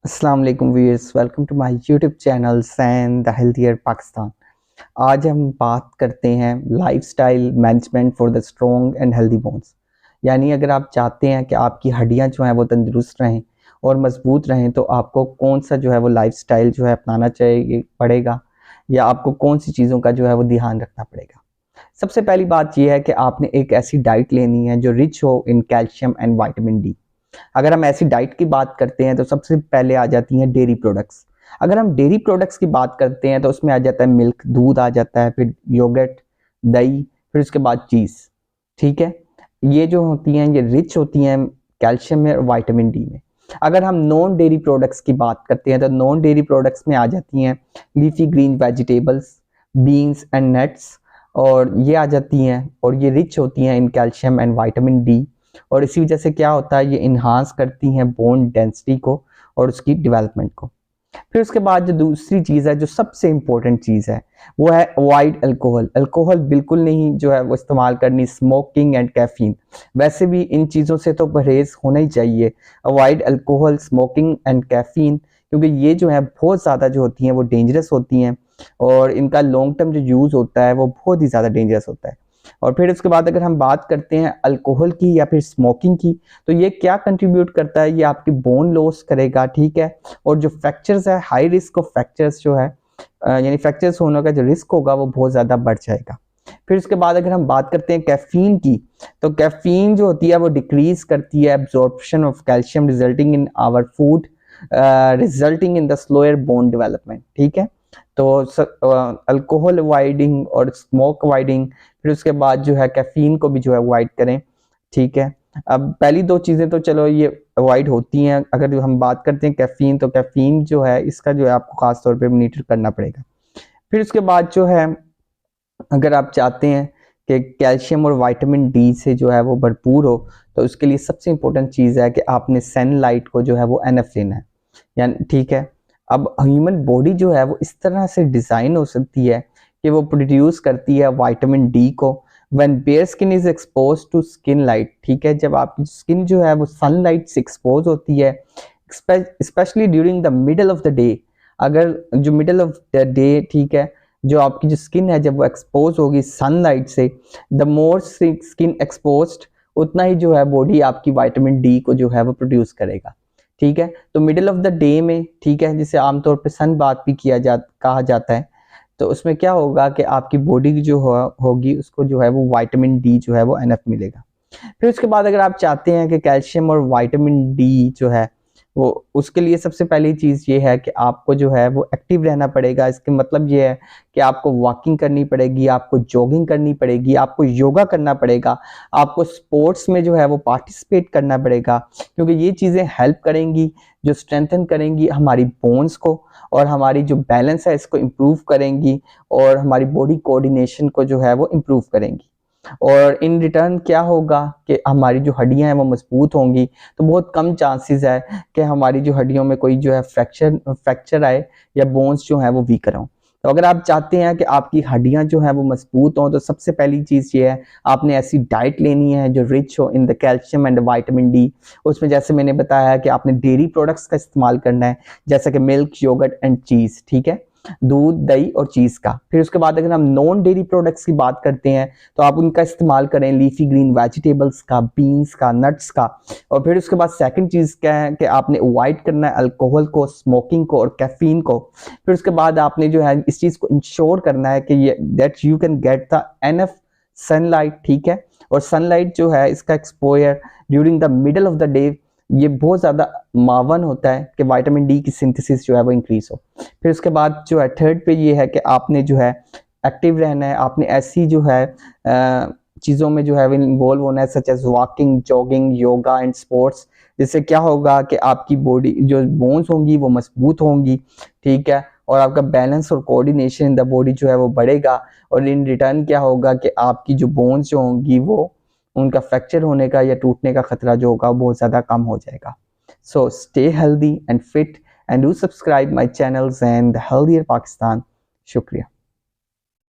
अस्सलाम वालेकुम viewers, welcome to my YouTube channel सैन द हेल्थियर पाकिस्तान। आज हम बात करते हैं lifestyle management for the strong and healthy bones. यानी अगर आप चाहते हैं कि आपकी हड्डियां जो हैं वो तंदुरुस्त रहें और मजबूत रहें, तो आपको कौन सा जो है वो लाइफस्टाइल जो है अपनाना चाहिए पड़ेगा, या आपको कौन सी चीज़ों का जो है वो ध्यान रखना पड़ेगा। सबसे पहली बात यह है कि आपने एक ऐसी डाइट लेनी है जो रिच हो in calcium and vitamin D. अगर हम ऐसी डाइट की बात करते हैं तो सबसे पहले आ जाती हैं डेयरी प्रोडक्ट्स। अगर हम डेयरी प्रोडक्ट्स की बात करते हैं तो उसमें आ जाता है मिल्क, दूध आ जाता है, फिर योगर्ट, दही, फिर उसके बाद चीज़। ठीक है, ये जो होती हैं ये रिच होती हैं कैल्शियम में और विटामिन डी में। अगर हम नॉन डेयरी प्रोडक्ट्स की बात करते हैं तो नॉन डेयरी प्रोडक्ट्स में आ जाती हैं leafy green vegetables, beans and nuts, और ये आ जाती हैं और ये रिच होती हैं in calcium and vitamin D. और इसी वजह से क्या होता है, ये इन्हांस करती हैं बोन डेंसिटी को और उसकी डेवलपमेंट को। फिर उसके बाद जो दूसरी चीज़ है, जो सबसे इम्पोर्टेंट चीज़ है, वो है अवॉइड अल्कोहल। अल्कोहल बिल्कुल नहीं जो है वो इस्तेमाल करनी, स्मोकिंग एंड कैफीन। वैसे भी इन चीज़ों से तो परहेज होना ही चाहिए। Avoid alcohol, smoking and caffeine, क्योंकि ये जो है बहुत ज़्यादा जो होती हैं वो डेंजरस होती हैं, और इनका लॉन्ग टर्म जो यूज़ होता है वो बहुत ही ज़्यादा डेंजरस होता है। और फिर उसके बाद अगर हम बात करते हैं अल्कोहल की या फिर स्मोकिंग की, तो ये क्या कंट्रीब्यूट करता है, ये आपकी बोन लॉस करेगा। ठीक है, और जो फ्रैक्चर्स है, हाई रिस्क ऑफ फ्रैक्चर्स जो है, यानी फ्रैक्चर्स होने का जो रिस्क होगा वो बहुत ज़्यादा बढ़ जाएगा। फिर उसके बाद अगर हम बात करते हैं कैफीन की, तो कैफीन जो होती है वो डिक्रीज करती है absorption of calcium resulting in our food, resulting in the slower bone development. ठीक है, तो अल्कोहल अवॉइडिंग और स्मोक अवॉइडिंग, फिर उसके बाद जो है कैफीन को भी जो है अवॉइड करें। ठीक है, अब पहली दो चीज़ें तो चलो ये अवॉइड होती हैं। अगर हम बात करते हैं कैफीन, तो कैफीन जो है इसका जो है आपको खास तौर पे मॉनिटर करना पड़ेगा। फिर उसके बाद जो है, अगर आप चाहते हैं कि कैल्शियम और विटामिन डी से जो है वो भरपूर हो, तो उसके लिए सबसे इम्पोर्टेंट चीज़ है कि आपने सनलाइट को जो है वो एनफ लेना है। यानी ठीक है, अब ह्यूमन बॉडी जो है वो इस तरह से डिज़ाइन हो सकती है कि वो प्रोड्यूस करती है विटामिन डी को when bare skin is expose to skin light. ठीक है, जब आपकी स्किन जो है वो सनलाइट से एक्सपोज होती है, specially during the middle of the day. अगर जो मिडल ऑफ द डे, ठीक है, जो आपकी जो स्किन है जब वो एक्सपोज होगी सनलाइट से, द मोर स्किन एक्सपोज्ड, उतना ही जो है बॉडी आपकी विटामिन डी को जो है वो प्रोड्यूस करेगा। ठीक है, तो मिडिल ऑफ द डे में, ठीक है, जिसे आमतौर पे सन बात भी कहा जाता है, तो उसमें क्या होगा कि आपकी बॉडी जो होगी उसको जो है वो विटामिन डी जो है वो एनफ मिलेगा। फिर उसके बाद अगर आप चाहते हैं कि कैल्शियम और विटामिन डी जो है वो, उसके लिए सबसे पहली चीज़ ये है कि आपको जो है वो एक्टिव रहना पड़ेगा। इसके मतलब ये है कि आपको वॉकिंग करनी पड़ेगी, आपको जॉगिंग करनी पड़ेगी, आपको योगा करना पड़ेगा, आपको स्पोर्ट्स में जो है वो पार्टिसिपेट करना पड़ेगा, क्योंकि ये चीज़ें हेल्प करेंगी, जो स्ट्रेंथन करेंगी हमारी बोन्स को, और हमारी जो बैलेंस है इसको इम्प्रूव करेंगी, और हमारी बॉडी कोऑर्डिनेशन को जो है वो इम्प्रूव करेंगी। और इन रिटर्न क्या होगा कि हमारी जो हड्डियां हैं वो मजबूत होंगी, तो बहुत कम चांसेस है कि हमारी जो हड्डियों में कोई जो है फ्रैक्चर आए या बोन्स जो है वो वीकर हों। तो अगर आप चाहते हैं कि आपकी हड्डियां जो है वो मजबूत हों, तो सबसे पहली चीज़ ये है, आपने ऐसी डाइट लेनी है जो रिच हो in the calcium and vitamin D. उसमें जैसे मैंने बताया है कि आपने डेयरी प्रोडक्ट्स का इस्तेमाल करना है, जैसा कि मिल्क, योगर्ट एंड चीज़। ठीक है, दूध, दही और चीज़ का। फिर उसके बाद अगर हम नॉन डेयरी प्रोडक्ट्स की बात करते हैं, तो आप उनका इस्तेमाल करें लीफी ग्रीन वेजिटेबल्स का, बीन्स का, नट्स का। और फिर उसके बाद सेकंड चीज़ क्या है कि आपने अवॉइड करना है अल्कोहल को, स्मोकिंग को और कैफीन को। फिर उसके बाद आपने जो है इस चीज़ को इंश्योर करना है कि ये that you can get the enough sunlight. ठीक है, और सनलाइट जो है इसका exposure during the middle of the day ये बहुत ज़्यादा मावन होता है कि विटामिन डी की सिंथेसिस जो है वो इंक्रीज हो। फिर उसके बाद जो है थर्ड पे ये है कि आपने जो है एक्टिव रहना है, आपने ऐसी जो है चीज़ों में जो है इन्वॉल्व होना है, such as walking, jogging, yoga and sports, जिससे क्या होगा कि आपकी बॉडी जो बोन्स होंगी वो मजबूत होंगी। ठीक है, और आपका बैलेंस और कोऑर्डिनेशन इन द बॉडी जो है वो बढ़ेगा, और इन रिटर्न क्या होगा कि आपकी जो बोन्स जो होंगी वो, उनका फ्रैक्चर होने का या टूटने का खतरा जो होगा बहुत ज़्यादा कम हो जाएगा। So stay healthy and fit and do subscribe my channels and the Healthier Pakistan. Shukriya.